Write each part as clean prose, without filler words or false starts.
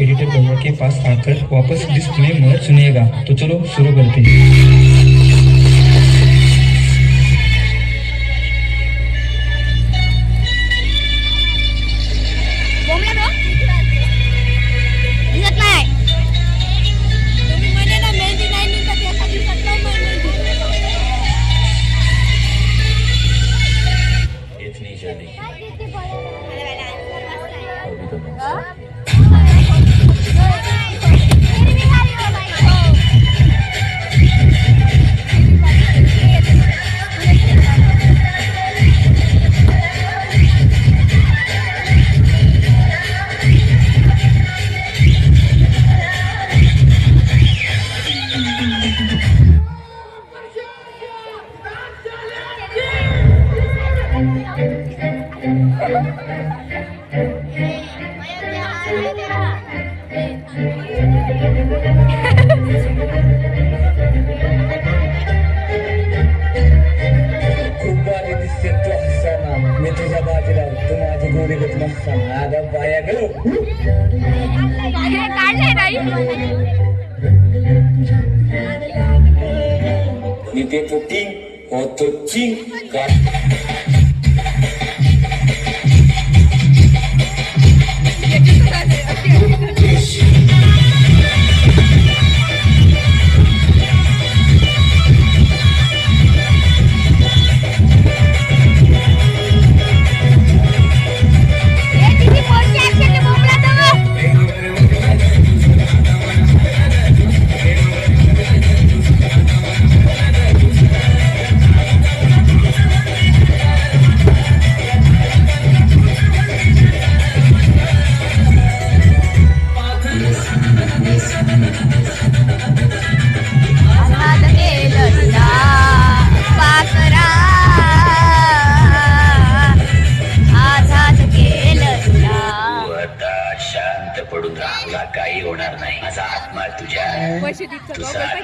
Editor भैया के pass आकर वापस डिस्क्लेमर सुनिएगा। तो चलो शुरू करते हैं। इतनी जल्दी अभी तो नहीं। Ni tempo ting, otro ching, काही होणार नाही. माझा आत्मा तुझ्या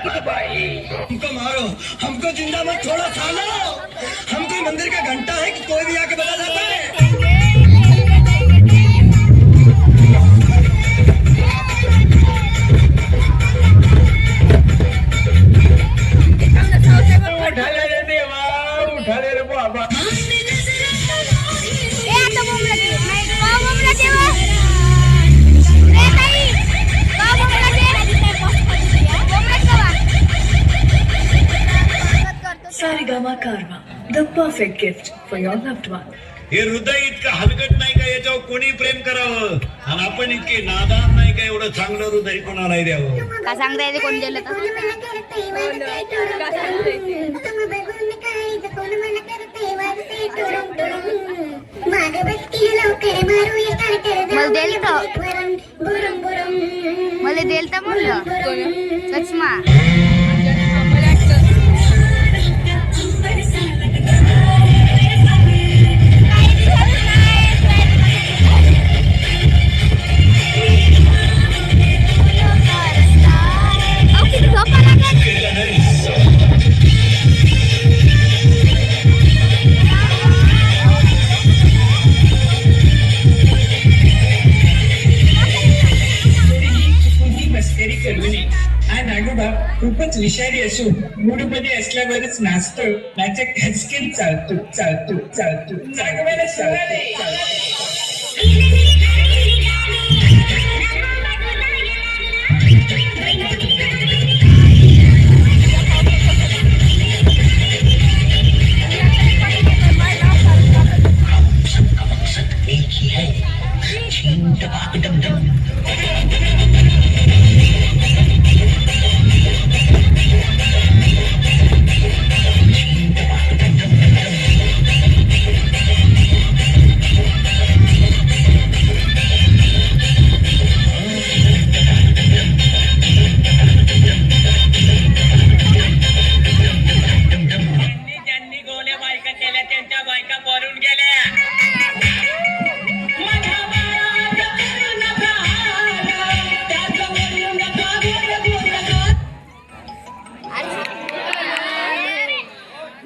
बाबा आहे. हमको मारो, हमको जिंदा मत छोड़ो सालो. हम कोई मंदिर का घंटा है कि कोई भी आके बजा जाता है. उठाले रे देवा, उठाले रे बाबा. Sarigama Karma, the perfect gift for your loved one. हे हृदय इतकं हलकट नाही का याच्यावर कोणी प्रेम करावं, आणि आपण इतके नादान नाही का एवढं चांगलं हृदय कोणाला द्यावं. का सांगता येते कोण दिलं तर मला देल तर म्हणलं लक्ष्मा खूपच विषारी असून मूडमध्ये असल्यावरच नाचतो. नाचा खचकेन चालतो चालतो चालतो जागवायला चालतो.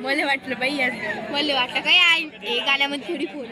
मला वाटलं बाई मला वाटलं काय गाण्यामध्ये थोडी फोन